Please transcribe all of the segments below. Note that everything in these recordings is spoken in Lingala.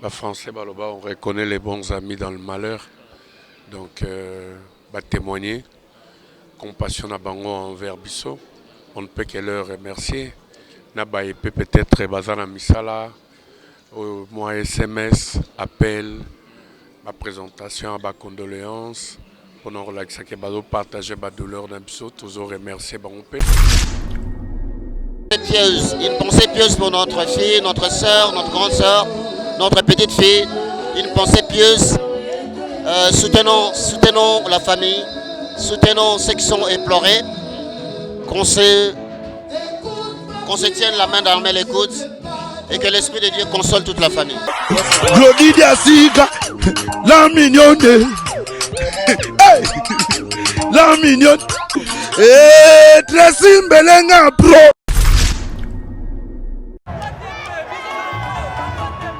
Français Baloba, on reconnaît les bons amis dans le malheur. Donc, témoigner, compassion à Bango envers Bisso. On ne peut que leur remercier. Nabaye peut-être Bazana Misala, moi SMS, appel, ma présentation, ma condoléances. Pour nous relaxer, partager ma douleur d'un Bisso, toujours remercier Bango. Une pensée pieuse pour notre fille, notre soeur, notre grande soeur, notre petite fille. Une pensée pieuse. Soutenons la famille, soutenons ceux qui sont éplorés, qu'on se tienne la main dans les coudes et que l'Esprit de Dieu console toute la famille. La mignonne, la mignonne, et Tracy Mbelenga Pro.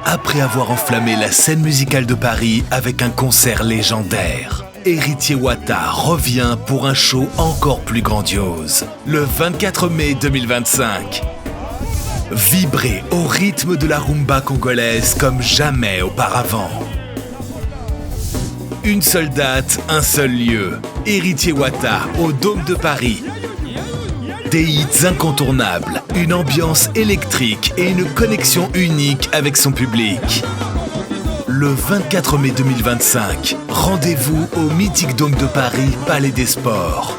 Après avoir enflammé la scène musicale de Paris avec un concert légendaire, Héritier Wata revient pour un show encore plus grandiose. Le 24 mai 2025. Vibrez au rythme de la rumba congolaise comme jamais auparavant. Une seule date, un seul lieu. Héritier Wata au Dôme de Paris. Des hits incontournables, une ambiance électrique et une connexion unique avec son public. Le 24 mai 2025, rendez-vous au mythique Dôme de Paris, Palais des Sports.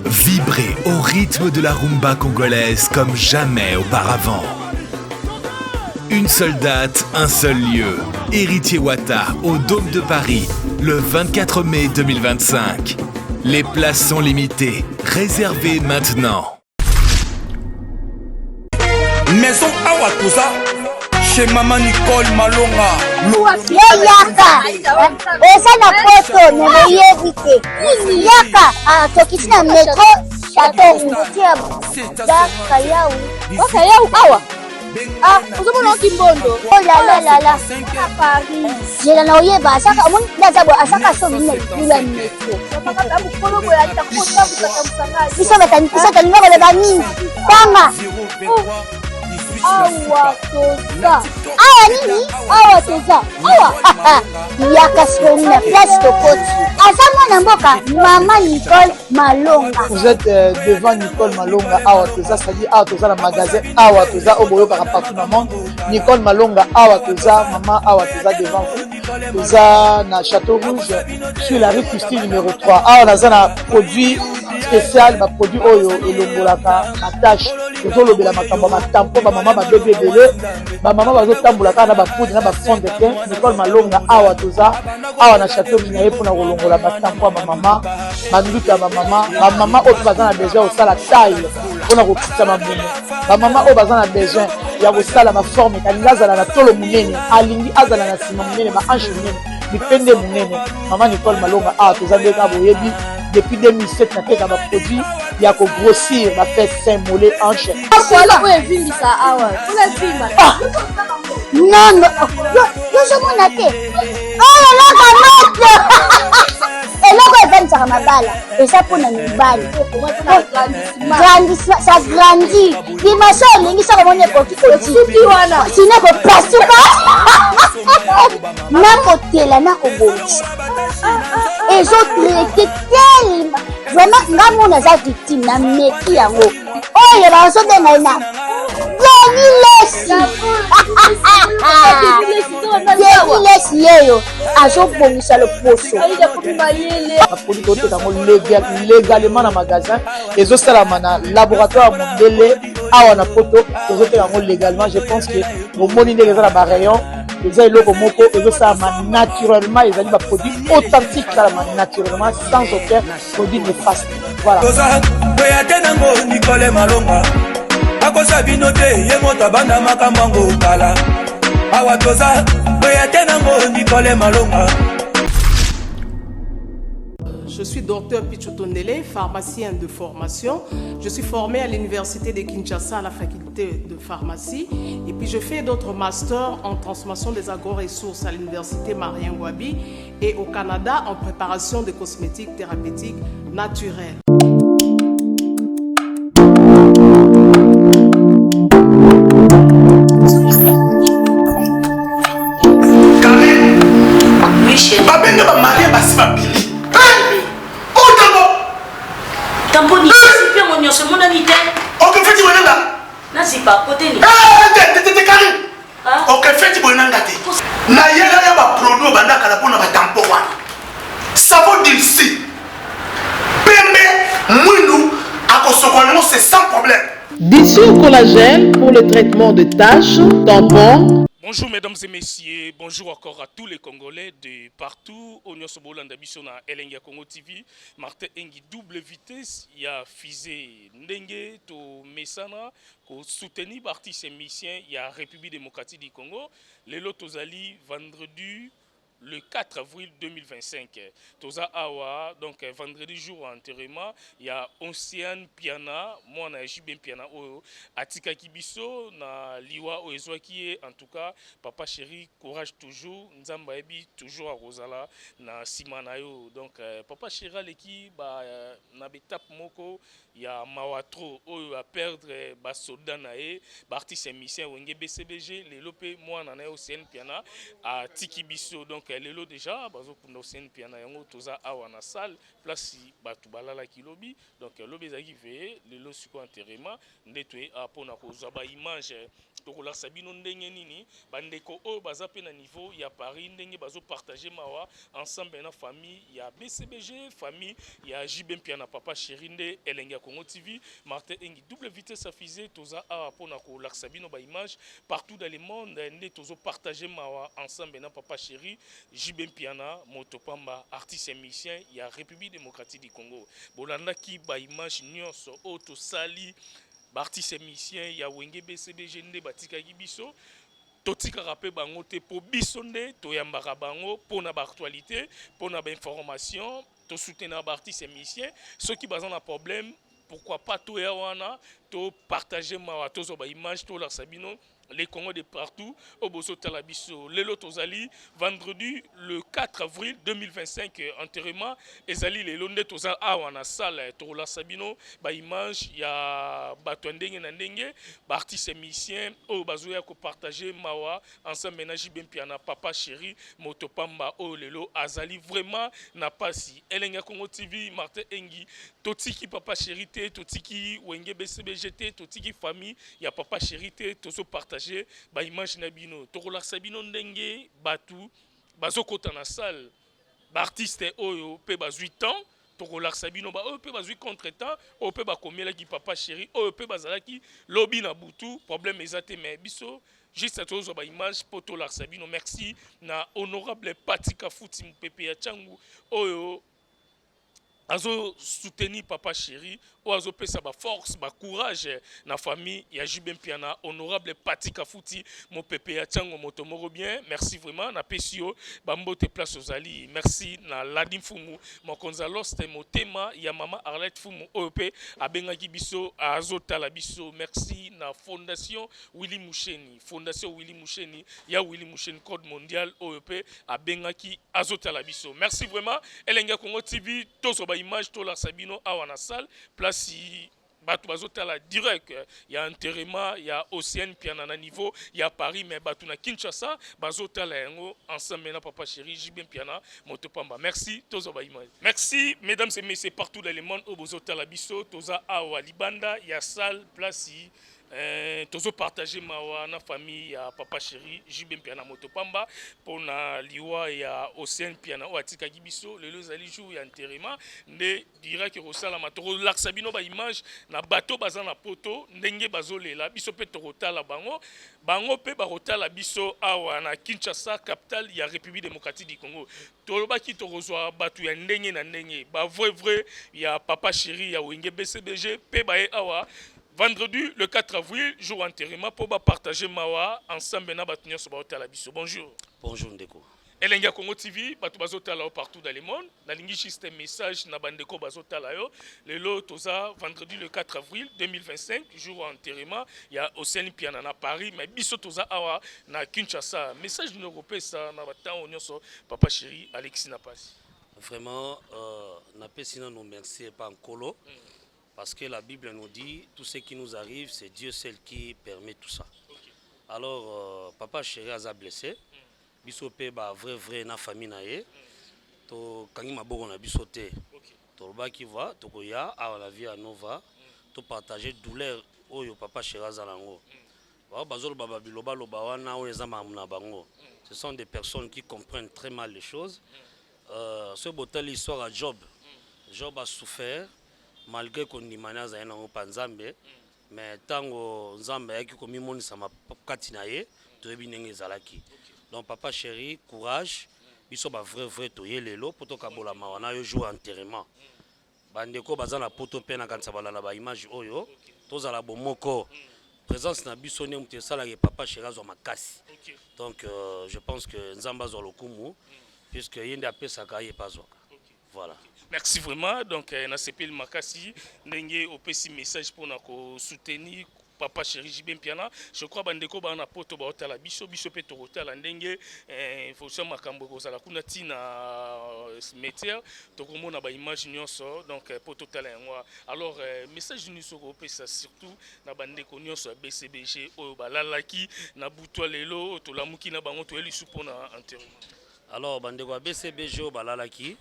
Vibrez au rythme de la rumba congolaise comme jamais auparavant. Une seule date, un seul lieu. Héritier Wata au Dôme de Paris, le 24 mai 2025. Les places sont limitées. Réservez maintenant. Maison Awatusa, chez Maman Nicole Malonga. Yaka, eza na poto nemoyebite. Yaka, tokiti na metro Château Kayau awa. Ah, uzomona kimbondo. Oh la la la. Paris. Jela na oyeba asaka amoni ndazabo asaka so bine bila metro. Papa mukolo boya takota kusakamsanga. Bisa ngalo le bani. Tanga. Awa toza. Awa nini? Awa toza. Awa. Yaka soni na place tokoti. Azama na mboka Maman Nicole Malonga. Vous êtes devant Nicole Malonga Awa toza, c'est-à-dire Awa toza le magasin Awa toza au boyo partout dans le monde. Nicole Malonga Awa toza, maman Awa toza devant vous. Toza na Château Rouge sur la rue Custine numéro 3. Awa naza na produit spécial, ma produit oyo elongolaka na tâche. Tozolobela makambo matampo ba maman ba bébé belé. Ba maman bazotambolaka na ba poudre na ba fond de teint. Nicole Malonga Awa toza, Awa na Château Rouge na yepona kolongola matampo ba maman, banduka ba maman, ba maman oyo bazana besoin au sala taille. On a repoussé ma mine. Ba maman oyo bazana besoin ya kosala ma forme kalinga azala na tolo munene, alingi azala na sima munene ba hanche munene. bipende munene maman Nicole Malonga awa toza nde kaka boyebi depuis 2007 nateka baproduit ya kogrossir bafait saint mollet hanche oyo evimbisa awa olevimba non yozomona te oyo eloko note eloko evanisaka mabala eza mpona mibali ça grandit limaso olingi soko moni ekoki kosuki wana sino ekopasuka nakotela nakobongisa ezotraite telema vraiment nga mona aza victime na meki yango oyo bazobenga ena Lesi yeyo azobongisa loposo baproduit toteka yango légalement na magasin ezosalama na laboratoire mondele awa na poto tozoteka yango légalement. Je pense que omoni ndenge eza na barayon eza eloko moko ezosalama naturellement, ezali baproduit authentique salama naturellement sans aucun produit néfaste. Voilà. akosa bino te ye moto abanda makambo yango kala awa toza oya te nango Nicole Malonga. Je suis docteur Pichotondele, pharmacien de formation. Je suis formé à l'université de Kinshasa à la faculté de pharmacie. Et puis je fais d'autres masters en transformation des agro-ressources à l'université Marien Ngouabi et au Canada en préparation de cosmétiques thérapeutiques naturelles. Babenge ba marié basi ba bili. Tamponi, c'est bien mon nyonso mon anité. OK, feti bonanga. Na c'est pas côté ni. Te Karim. OK, feti bonanga te. Na yela ya ba produit banda kala pona ba tampon wana. Ça vaut dire si. Pembe mwindu akosokwana c'est sans problème. Dissous collagène pour le traitement de taches, tampons. Bonjour mesdames et messieurs, bonjour encore à tous les Congolais de partout. Au Nyosobolanda Bissona Elenga Congo TV, Martin Engi double vitesse, il y a Fizé Ndenge, to Mesana, ko soutenu artiste et musicien, il y a République démocratique du Congo. Les Lotozali vendredi le 4 avril 2025. Toza Awa, donc vendredi jour enterrement, il y a Océane Piana, moi na Jibem Piana Oyo, Atika Kibiso, na Liwa Oezwa qui est en tout cas, papa chéri, courage toujours, Nzamba Ebi toujours à Rosala, na Simanayo. Donc papa chéri Leki, na betap moko, il y a Mawatro Oyo à perdre, Basoda Nae, artiste et musicien Wenge BCBG, les Lopé, moi na Océane Piana, à Tikibiso. Donc les lots déjà, bazo pour Océane Piana yango toza awa na salle, place batu balala kilobi. Donc lobi zaki veillé, les lots suko enterrement, ndetwe a pona kozwa ba image tokola sabino ndenge nini, bandeko o baza pe na niveau ya Paris ndenge bazo partager mawa ensemble na famille ya BCBG, famille ya Jibem Piana papa Chérinde Elenga Congo TV, Martin Engi double vitesse affisée toza awa pona ko sabino ba image partout dans le monde ndé tozo partager mawa ensemble na papa chéri Jibem Piana, Motopamba, artiste et musicien, il y a République démocratique du Congo. Bolanda ki ba image nyonso auto sali, artiste et musicien, il y a Wenge BCBG nde batika gibiso. Totika rappé bango te po bisonde, to yambaka bango pour na ba actualité, pour na ba information, to soutenir ba artiste et musicien, ceux qui bazan un problème, pourquoi pas to yawana, to partager ma to zo ba image to la sabino. Les Congos de partout, au Bosso Talabiso, les Lotozali, vendredi le 4 avril 2025, enterrement, et Zali, les Londres Toza, Awana Salle, Tola Sabino, ba image, il y a Batouandenge Nandenge, artiste et musicien, au Bazouya ko partager Mawa, ensemble ménage Ben Piana, papa chéri, Motopamba, oh Lelo, Azali, vraiment, n'a pas si. Elenga Congo TV, Martin Engi, Totiki papa chérité, Totiki, Wenge BCBGT, Totiki famille, il y a papa chérité, Tozo partager. Ba image na bino tokola sabino ndenge batu bazokota na salle ba artiste oyo pe ba 8 ans tokola sabino ba oyo pe ba 8 contre-temps oyo pe ba komela ki papa chéri oyo pe bazalaki lobby na butu problème ezate mais biso juste tozo ba image poto la sabino merci na honorable Patika Futi Mpepe ya Changu oyo azo soutenir papa chéri oazo pesa ba force ba courage na famille ya Jubem Piana honorable Pati Kafuti mon pépé ya Tchango motomoro bien merci vraiment na pesio bambote place ozali merci na Ladim Fumu mon konzalos te motema ya mama Arlette Fumu OP abengaki biso azotala biso merci na fondation Willy Moucheni ya Willy Moucheni code mondial OP abengaki azotala biso merci vraiment Elenga Congo TV tozo ba image to la Sabino awa na salle place batu bazotala direct ya enterrement ya Océane Piana na niveau ya Paris mais batu na Kinshasa bazotala yango ensemble na papa chéri Jubem Piana motopamba merci tozo ba image merci mesdames et messieurs partout dans le monde au bozotala biso toza awa libanda ya salle place tozo partager mawa na famille ya papa chéri Jubem Piana motopamba pona liwa ya Océane Piana o atika gibiso lelo zali jour ya enterrement nde dira que rosala matoro laksabino ba image na bateau bazana poto ndenge bazolela biso pe torotala bango pe barotala biso awa na Kinshasa capitale ya République démocratique du Congo toloba ki torozwa batu ya ndenge na ndenge ba vrai ya papa chéri ya Wenge BCBG pe bae awa vendredi le 4 avril, jour enterrement pour partager mawa ensemble na batunya so ba biso. Bonjour. Bonjour Ndeko. Elenga Congo TV, batu bazotala partout dans le monde. Na lingi système message na bandeko bazotala yo. Lelo toza vendredi le 4 avril 2025, jour enterrement, ya Océane Piana na Paris, mais biso toza awa na Kinshasa. Message européen ça na batan onyoso papa chéri Alexis Napasi. Vraiment napesina no merci pas en colo. Parce que la Bible nous dit, tout ce qui nous arrive, c'est Dieu seul qui permet tout ça. Okay. Alors, papa chéri a blessé. Bisopé ba vrai na famille na ye. To kangi maboko na bisoté. To ba qui va, to koya a la vie à nova. To partager douleur oyo papa chéri a zalango. Ba bazolo baba biloba loba wana o ezama na bango. Ce sont des personnes qui comprennent très mal les choses. Ce botel l'histoire à Job. Job a souffert. Malgré qu'on y manage à un panzambe, mais tango nzambe yaki komi monisa makati na ye, to ebinenge zalaki. Donc papa chéri, courage, biso ba vrai to yelelo poto kabola mawana yo jour enterrement. Bandeko bazana poto pena kansa balala ba image oyo, tozala bomoko. Présence na biso ne muté sala ke papa chéri azwa makasi. Donc je pense que nzamba zo lokumu puisque yende apesaka ye pazwa. Voilà. Merci vraiment. Donc, on a CPL Makassi, Nenge au petit message pour nous soutenir. Papa chéri Jubem Piana, je crois bandeko ba na poto ba hotala biso pe to hotala ndenge faut ça makambo ko sala kuna tina métier to komona ba image nyonso donc poto tala ngwa. Alors message ni soko pesa surtout na bandeko nyonso BCBG o balalaki na butwa lelo to lamuki na bango to eli supona enterrement. Alors bandeko BCBG o balalaki.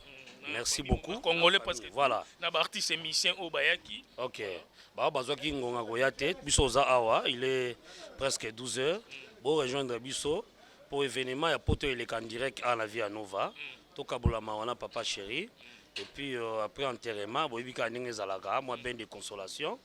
Merci beaucoup. Congolais parce que voilà. Na artiste musicien au Bayaki. OK. Ba bazwaki ngonga koyate biso za awa, il est presque 12h. Pour rejoindre biso pour événement ya poto il est en direct à la vie à Nova. Tokabola mawana papa chéri et puis après enterrement, boyibika ndenge zalaka, moi ben de consolation.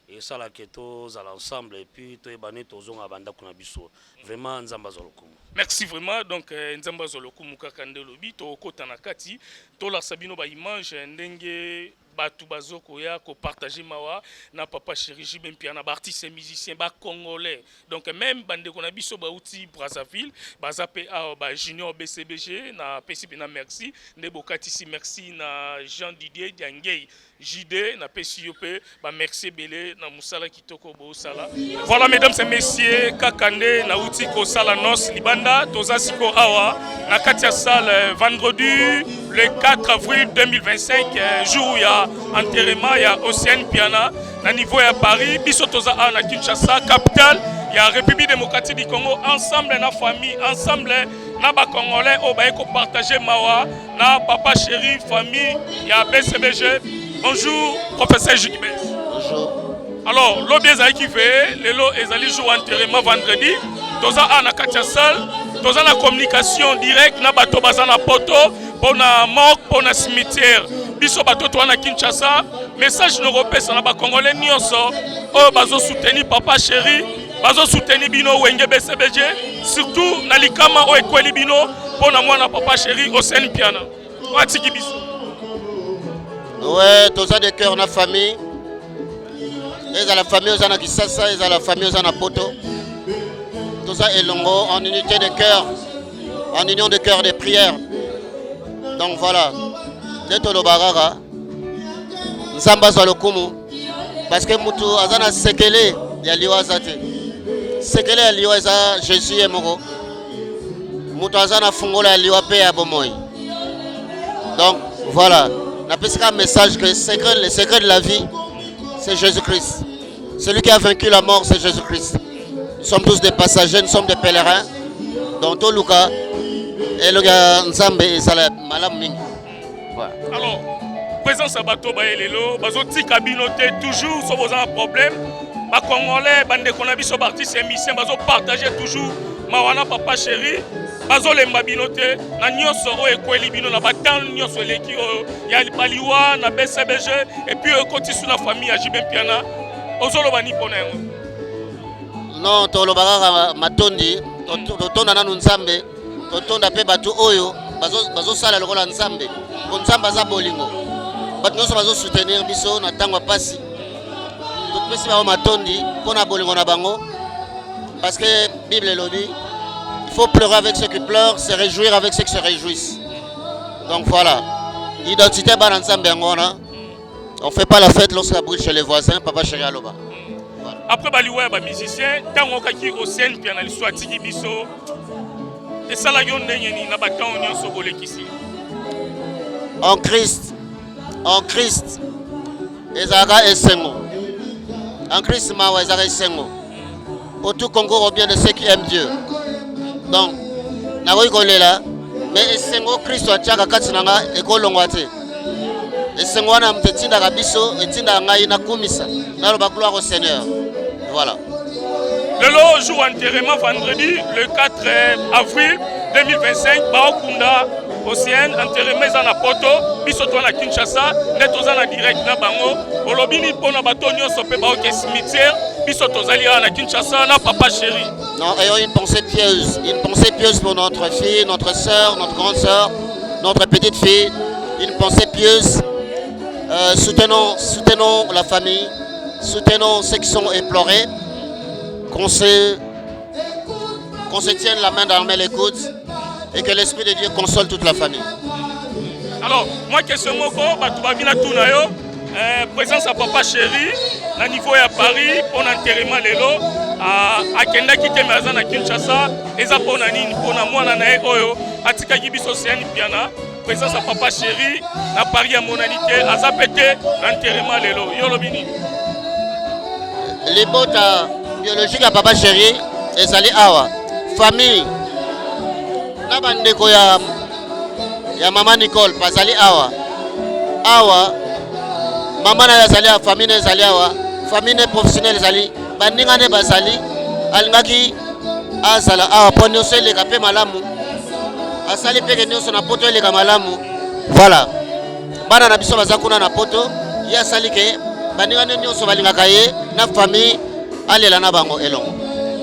Et ça la keto za l'ensemble et puis to ebane tozonga banda kuna biso. Vraiment nzamba zolokumu. Merci vraiment. Donc nzamba zolokumu kakande lobi to kota na kati to la sabino ba image ndenge batu bazoko ya ko partager mawa na papa chéri Jubem Piana ba artiste musicien ba congolais. Donc même bande ko na biso ba outi Brazzaville, ba zape a ba junior BCBG na PCP na merci, ne bokati si merci na Jean Didier Diangei. JD na PCOP ba merci belé na musala kitoko bo sala. Voilà mesdames et messieurs, kakande na outi ko sala nos libanda toza siko awa na katia salle vendredi le 4 avril 2025 jour ya enterrement ya Océane Piana na niveau ya Paris biso toza a na Kinshasa capitale ya République démocratique du Congo ensemble na famille ensemble na ba congolais o ba ko partager mawa na papa chéri famille ya BCBG. Bonjour, professeur Jugibé. Bonjour. Alors, l'objet qui fait, lelo ezali jour enterrement vendredi. Toza ana katia salle, toza la communication directe na bato bazana poto, pona mort, pona cimetière. Biso bato to na Kinshasa, message no repesa na ba congolais nyonso, o bazo soutenir papa chéri, bazo soutenir bino Wenge BCBG, surtout na likama o ekweli bino pona mwana papa chéri Océane Piana. Watiki biso. Ouais, tous de cœur na famille. et à la famille Ozana Kisasa, et à la famille Ozana Poto. Tout ça est longo en unité de cœur, en union de cœur de prière. Donc voilà, Netolo Barara, Nzamba Zalokumu, parce que Moutou Azana Sekele, il y a Liwazate. Sekele ya Liwaza, Jésus est moro. Moutou Azana Fungola Liwape à Bomoy. Donc voilà, on a un message que le secret de la vie, c'est Jésus-Christ. Celui qui a vaincu la mort, c'est Jésus-Christ. Nous sommes tous des passagers, nous sommes des pèlerins. Donc tout Luka et le gars Nzambe et Salah Malam Mingi. Alors, présence à bateau baelelo, bazo tika binoté toujours sur vos problèmes. Ba Congolais, bande konabi so artistes et musiciens, bazo partager toujours mawana papa chéri. Bazo le mabinoté, na nyonso o ekweli bino na batan nyonso leki o ya baliwa na BCBG et puis côté sur la famille à Jibem Piana. Ozolo bani ponengo. Non, to lobaka matondi, to tonda na Nzambe, to tonda pe batu oyo, bazo sala lokola Nzambe. Ko Nzamba za bolingo. Batu nyonso bazo soutenir biso na tango pasi. To pesi ba matondi pona bolingo na bango. Parce que Bible lobi, il faut pleurer avec ceux qui pleurent, se réjouir avec ceux qui se réjouissent. Donc voilà. Identité ba Nzambe ngona. On fait pas la fête lorsqu'on brûle chez les voisins, papa chéri aloba. Après baliwa ba musicien, tango kaki au scène puis analyse soit tiki biso. Et ça la yon ndengeni na batan nyonso bolekisi. En Christ, ezaka esengo. En Christ mawa ezaka esengo. Pour tout concours au bien de ceux qui aiment Dieu. Donc, nakoki kolela, mais esengo Christ atiaka kati nanga ekolongwa te. Esengo wana mtetindaka biso, etindaka ngai nakumisa. Naloba gloire au Seigneur. Voilà. Le jour enterrement vendredi, le 4 avril 2025, Baokunda, Océane, enterrement à Poto, Bisoto à Kinshasa, Netozana direct na Bango, Olobini Pona Batonio Sope Baoke cimetière, Bisoto Zalia à Kinshasa, na papa chéri. Non, ayons une pensée pieuse pour notre fille, notre soeur, notre grande soeur, notre petite fille, une pensée pieuse. Soutenons la famille, soutenons ceux qui sont éplorés, qu'on se tienne la main dans les coudes et que l'Esprit de Dieu console toute la famille. Alors, moi, question moko, Batubabina Tunayo, présence à papa chéri, à niveau à Paris, pour l'enterrement lelo, à Kenda qui est à Kinshasa, et à Ponani, pour la moine Oyo, à Tikagibi Océane Piana. Présence à papa chéri, à Paris à Monanité, à Zapete, l'enterrement lelo. Yolobini. Les bottes biologiques à papa chéri, et Zali Awa. Famille. Nabandeko ya maman Nicole, pas Zali Awa. Awa. Maman na Zali Awa, famille na Zali Awa. Famille professionnelle Zali. Bandinga ne Bazali. Alingaki Azala Awa. Ponyoso le kapé malamu. Asali peke nyonso na poto eleka malamu. Voilà. Bana na biso bazakuna na poto ya sali ke baninga nyonso balingaka ye na famille alela na bango elongo.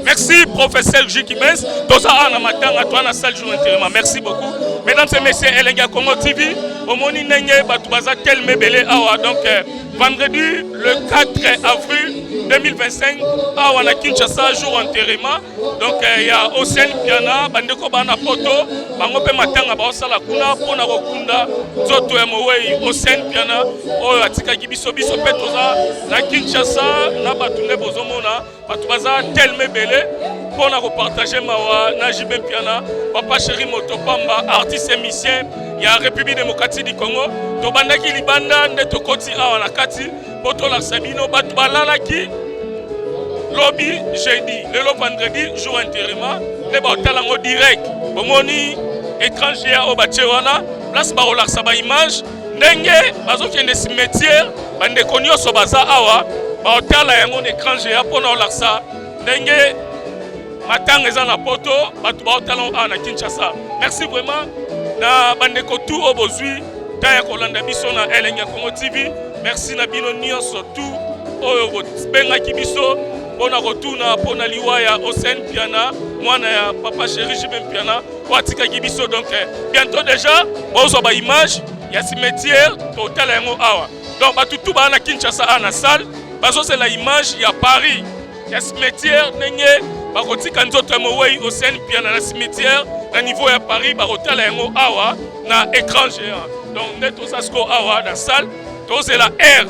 Merci professeur Jikibes. Toza ana matanga toi na salle jour enterrement. Merci beaucoup. Mesdames et messieurs, Elenga Congo TV, au moni nenge batu baza tel mebele awa donc vendredi le 4 avril 2025 awa na Kinshasa jour enterrement. Donc il y a Océane Piana bandeko bana poto bango pe matanga ba osala kuna pona kokunda zoto ya mowei Océane Piana oyo atika gibiso biso pe toza na Kinshasa na batu ne bozomona batu baza tel mebele pona ko partager mawa na Jibem Piana papa chéri Motopamba artiste et musicien ya République démocratique du Congo to bandaki libanda nde to koti awa na kati poto la sabino batu balala ki lobby jeudi le vendredi jour enterrement ne ba talango direct bomoni écran géant au bachewana place ba relaxa ba image ndenge bazokende cimetière bande konyo so baza awa ba otala yango écran géant pona relaxa ndenge matanga eza na poto batu ba otala na Kinshasa. Merci vraiment na bande ko tout obozui ta ya kolanda biso na Elenga Congo TV. Merci na bino nyonso tout oyo benga kibiso bona rotuna pona liwaya Océane Piana mwana ya papa chéri Jibem Piana watika kibiso donc bientôt déjà bozo ba image ya cimetière total yango awa donc batu tout ba na Kinshasa na salle c'est la image, il y a Paris, il y a cimetière, bakotika nzoto mowei Océane Piana na cimetière na niveau ya Paris bakotala yango awa na écran géant. Donc net to sasko awa na salle to c'est la air.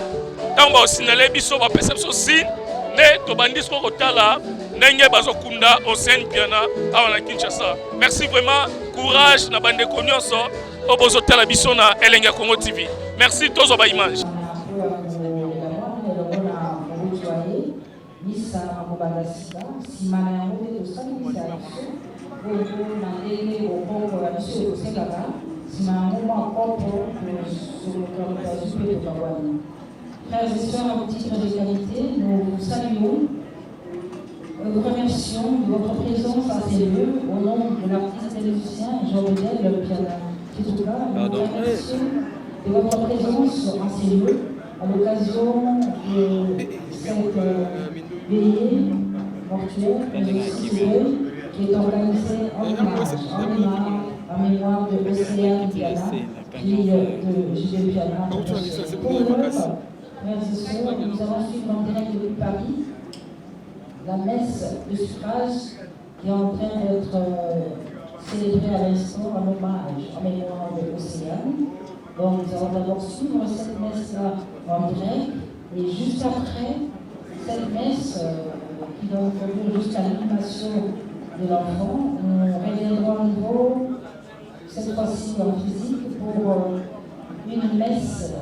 Tant ba signalé biso ba perception signe ne to bandisko kotala ndenge bazokunda Océane Piana awa na Kinshasa. Merci vraiment, courage na bande nyonso obozotala biso na Elenga Congo TV. Merci tozo ba image. Frères et sœurs, à titre de qualité, nous vous saluons. Nous remercions de votre présence à ces lieux au nom de l'artiste et musicien Jean-Bedel Piana. Nous remercions de votre présence à ces lieux à l'occasion de cette veillée mortuaire qui est organisée en mémoire de Océane Piana, fille de J.B. Piana. Pour l'heure, frères et sœurs, nous allons suivre en direct depuis Paris la messe de suffrage qui est en train d'être célébrée à l'instant en hommage en mémoire de Océane. Donc nous allons d'abord suivre cette messe-là en direct et juste après cette messe qui doit conduire jusqu'à l'animation de l'enfant, nous reviendrons à nouveau, cette fois-ci en physique, pour une messe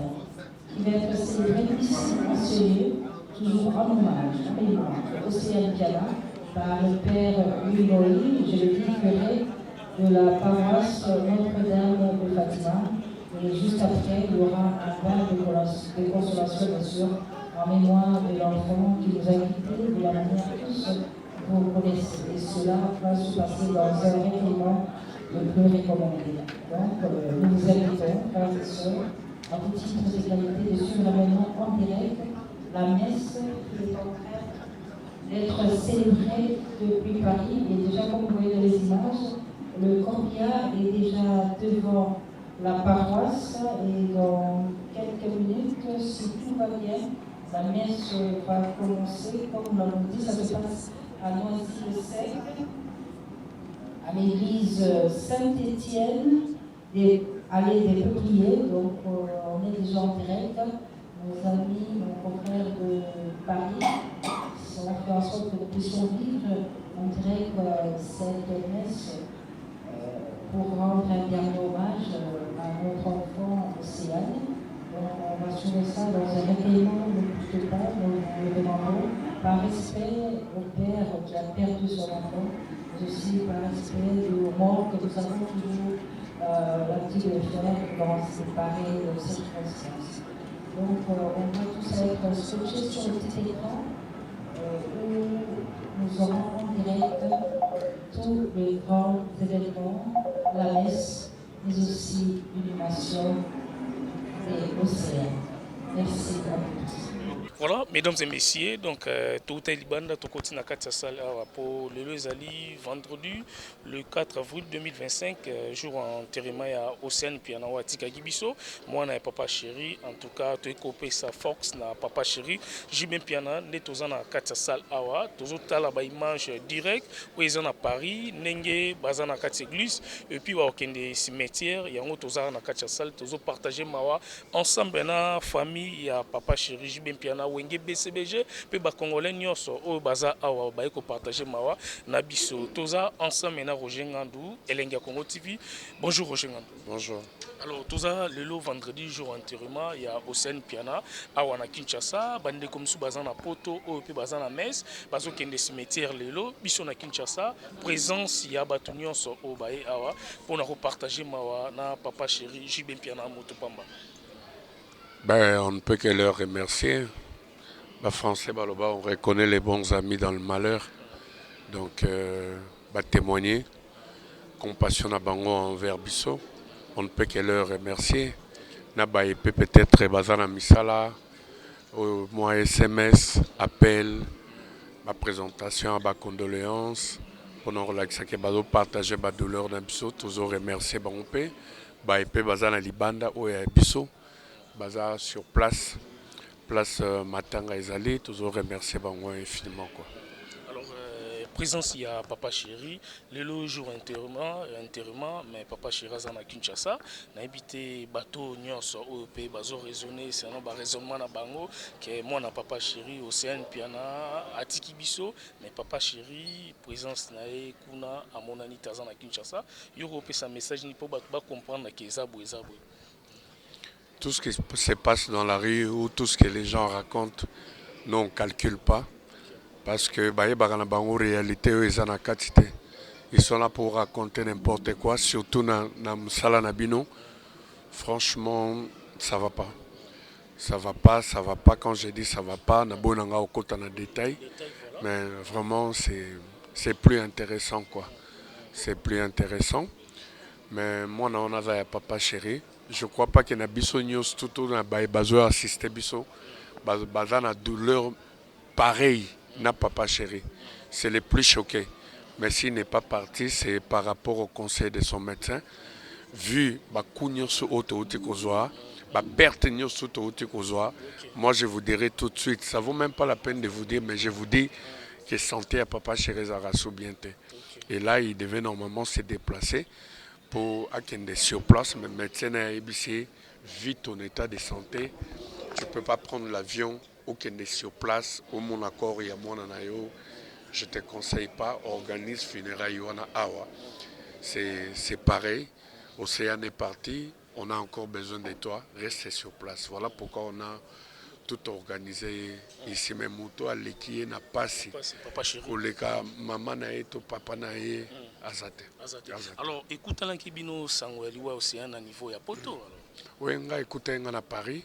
qui va être célébrée ici en ce lieu, toujours en hommage, en mémoire de Océane Piana, par le père Louis Moïse, je le différerai, de la paroisse Notre-Dame de Fatima. Et juste après, il y aura un bain de consolation, bien sûr, en mémoire de l'enfant qui nous a quittés de la manière tous vous connaissez. Et cela va se passer dans un événement le plus recommandé. Donc, nous vous invitons, frères et sœurs, à tout titre d'égalité, de suivre maintenant en direct la messe qui est en train d'être célébrée depuis Paris. Et déjà, comme vous voyez dans les images, le corbillard est déjà devant la paroisse et dans quelques minutes, si tout va bien, la messe va commencer. Comme nous l'avons dit, ça se passe à Noisy-le-Sec, à l'église Saint-Étienne, allée des Peupliers. Donc on est déjà en direct. Nos amis, nos confrères de Paris, on fait en sorte que nous puissions vivre en direct cette messe pour rendre un dernier hommage à notre enfant Océane. On va suivre ça dans un recueillement le plus de temps, nous le demandons, par respect au père qui a perdu son enfant, mais aussi par respect au mort que nous avons toujours l'habitude de faire dans ces pareilles circonstances. Donc on va tous être scotchés sur le petit écran où nous aurons en direct tous les grands événements, la messe, mais aussi l'illumination des océans. Merci à tous. Voilà, mesdames et messieurs, donc tout est libanda, tout continue à Katsasal pour le Lezali vendredi le 4 avril 2025, jour en enterrement à Océane Piana Watika Gibiso. Moi, na papa chéri, en tout cas, tu es copé sa force na papa chéri. J.B. Piana, né tozana à Katsasal awa, tozota la ba image direct, où ils sont à Paris, nenge bazana Kats église, et puis au kende cimetière, yango tozana na Katsasal, tozo partager mawa ensemble na famille ya papa chéri J.B. Piana. Wenge BCBG pe ba congolais nyonso o baza awa ba ko partager mawa na biso toza ensemble na Roger Ngandou Elenga Congo TV. Bonjour Roger Ngandou. Bonjour. Alors toza le vendredi jour enterrement ya Océane Piana awa na Kinshasa bande comme sou baza na poto o pe baza na messe bazo kende cimetière lelo biso na Kinshasa présence ya batu nyonso o ba awa pour na ko partager mawa na papa chéri J.B. Piana Motopamba. Ben on ne peut que leur remercier. Les Français, on reconnaît les bons amis dans le malheur. Donc, témoigner, compassion à Bango envers Bisso. On ne peut que leur remercier. Peut-être Bazana Misala, moi SMS, appel, ma présentation, ma condoléances. Pour nous relaxer, partager ma douleur dans Bisso, toujours remercier Bango Bazana Libanda ou Bisso, Baza sur place place Matanga Ezali, toujours remercier Bango infiniment quoi. Alors présence il y a Papa Chéri, le jour enterrement mais Papa Chéri à Kinshasa, n'a habité bateau nyonso au pays bazo raisonner c'est un raisonnement na bango que moi na Papa Chéri Océane Piana Atiki Biso mais Papa Chéri présence na kuna à mon ani Tazan à Kinshasa, yo repé sa message ni pour ba comprendre que ezabo. Tout ce qui se passe dans la rue ou tout ce que les gens racontent, nous on ne calcule pas. Parce que en réalité, ils sont là pour raconter n'importe quoi, surtout dans Msala Nabino. Franchement, ça va pas. Ça va pas. Quand je dis ça va pas, Nabonanga au côté en détail. Mais vraiment, c'est plus intéressant quoi. C'est plus intéressant. Mais moi, on a Papa Chéri. Je ne crois pas qu'il y ait des news tout le monde besoin d'assister biso. Bazana douleur pareille n'a Papa Chéri. C'est le plus choqué. Mais s'il n'est pas parti, c'est par rapport au conseil de son médecin. Vu moi je vous dirai tout de suite, ça ne vaut même pas la peine de vous dire, mais je vous dis que santé à Papa Chéri Zarassou bientôt. Et là, il devait normalement se déplacer pour attendre sur place, mais le médecin a ABC, vu ton état de santé, tu ne peux pas prendre l'avion ou qu'il est sur place, au mon accord, il y a mon anayo. Je ne te conseille pas, organise funérailles Yoana Awa. C'est pareil, Océane est parti, on a encore besoin de toi, reste sur place. Voilà pourquoi on a tout organisé ici, même Mouto, à l'équipe n'a pas si. Pour les cas, maman n'a été, papa n'a été. Alors, écoutez l'Ankibino Sangweliwa Océane à niveau ya poto. Oui, on a écouté à Paris.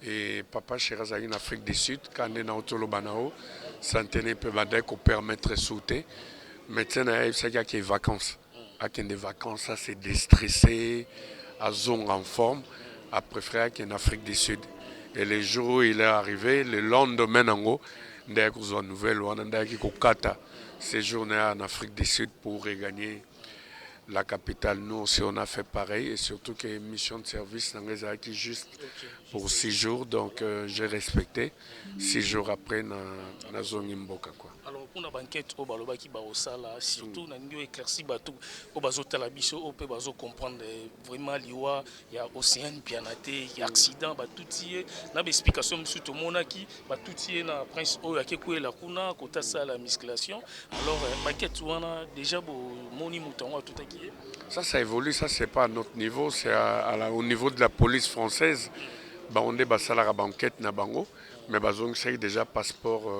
Et Papa Chéri en Afrique du Sud, quand on est dans le Banao, Santéné peut permettre de sauter. Maintenant, il y a des vacances. Il y a des vacances, ça c'est déstressé, à zone en forme, à préférer qu'en Afrique du Sud. Et les jours où il est arrivé, le lendemain, il y a une nouvelle, il y a une séjourné en Afrique du Sud pour regagner la capitale. Nous aussi on a fait pareil et surtout que mission de service dans les acquis juste pour 6 jours, donc j'ai respecté 6 jours après dans la zone Imboka quoi. Alors pour la banquette au baloba qui ba osala surtout na ndio éclairci bato au bazota la biso au pe bazo comprendre vraiment liwa ya Océane Pianaté ya accident ba toutie na ba explication surtout monaki ba toutie na prince o ya kekuela kuna kota sala musculation. Alors banquette wana déjà bo moni mutango tout aki. Ça évolue, ça c'est pas à notre niveau, c'est au niveau de la police française. On est à la banquette na bango, mais c'est déjà passeport,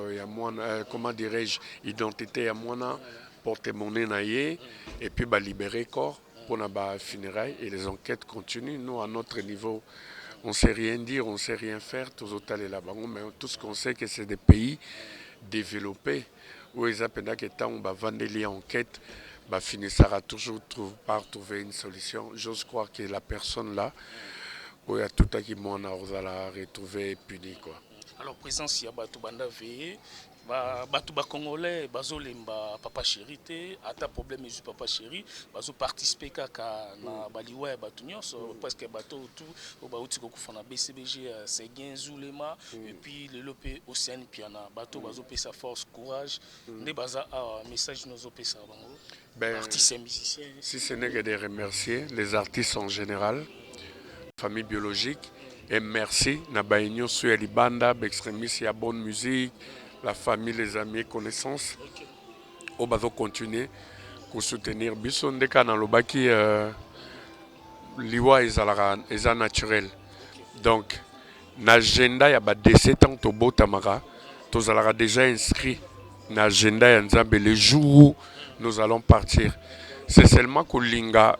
comment dirais-je, identité à moi, porte-monnaie naïe, et puis libérer corps pour la funérailles et les enquêtes continuent. Nous à notre niveau, on ne sait rien dire, on ne sait rien faire, tous autres aller là-bas, mais tout ce qu'on sait que c'est des pays développés où ils appellent que tant on va vendre les enquêtes. Finissera toujours par trouver une solution. J'ose croire que la personne là, où il y a tout à qui m'en a retrouvé et puni quoi. Alors présence il y a Batou Banda veillé, Batou Congolais, Bazo Lemba Papa Chéri té, ata problème juste Papa Chéri, Bazo participer kaka na baliwa et Batou nyonso presque bateau tout au Baouti ko fana BCBG c'est gain Zulema et puis le lopé Océane Piana, Batou Bazo pe sa force courage, ne baza message nous opé ça bango. Artistes et musiciens. Si ce n'est que de remercier les artistes en général, famille biologique, et merci Nabaïnyo sur Libanda, extrémistes, il y a bonne musique, la famille, les amis, connaissances. On va continuer pour soutenir Bisson de Kanalobaki, Liwa est naturel. Donc, l'agenda, il y a 17 ans, Tobo Tamara, tous allons déjà inscrit dans l'agenda, le jour où nous allons partir. C'est seulement que Linga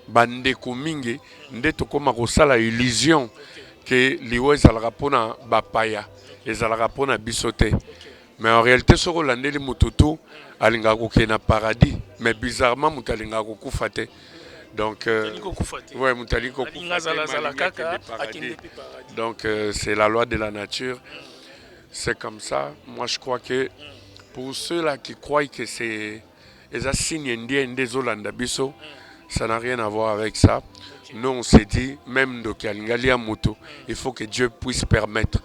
bandeko mingi ndeto koma kosala illusion que liwa ezalaka mpona bapaya ezalaka mpona biso te. Mais en réalité soko olandeli mututu alingaka kokende na paradis, mais bizarrement mutu alingaka kokufa te. Donc ouais, mutu alingi kokufa te. Donc c'est la loi de la nature. C'est comme ça. Moi je crois que pour ceux-là qui croient que c'est les signes indiens des Olanda biso, ça n'a rien à voir avec ça. Nous, on s'est dit, même de Kalingalia Moto, il faut que Dieu puisse permettre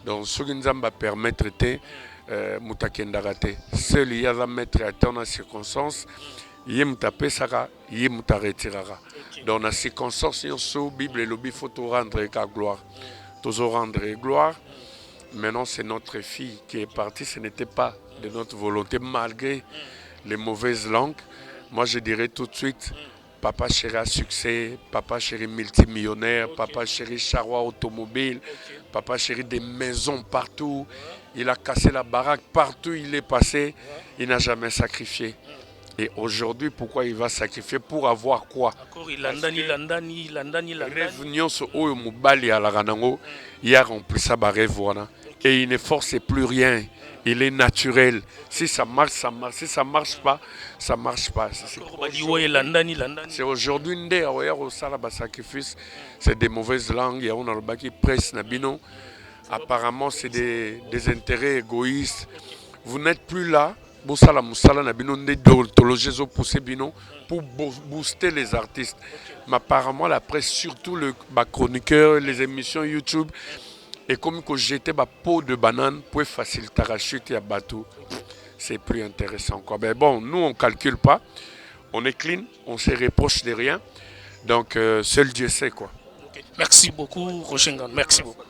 Donc ce qui nous a permettre de mutakendagate. Seul il y a un maître à temps dans circonstance. Il mutapé sara, il mutaretirara. Dans la circonstance, la Bible et le il faut rendre gloire. Toujours rendre gloire. Maintenant, c'est notre fille qui est partie. Ce n'était pas de notre volonté, malgré les mauvaises langues. Moi, je dirais tout de suite, papa chéri à succès, papa chéri multimillionnaire, papa chéri charroi automobile, papa chéri des maisons partout. Il a cassé la baraque partout où il est passé. Il n'a jamais sacrifié. Et aujourd'hui, pourquoi il va sacrifier? Pour avoir quoi? Il a rempli sa rêve. Et il ne force plus rien. Il est naturel. Si ça marche, ça marche. Si ça ne marche pas, ça ne marche pas. C'est aujourd'hui, sacrifice. C'est des mauvaises langues. Il y a un qui presse. Apparemment, c'est des intérêts égoïstes. Vous n'êtes plus là. Pour booster les artistes. Mais apparemment, la presse, surtout les chroniqueurs, les émissions YouTube, et comme que j'étais ma peau de banane pour faciliter la chute à bateau, c'est plus intéressant. Quoi. Mais bon, nous, on ne calcule pas. On est clean, on ne se reproche de rien. Donc, seul Dieu sait quoi. Okay. Merci beaucoup, Roger Ngan. Merci beaucoup.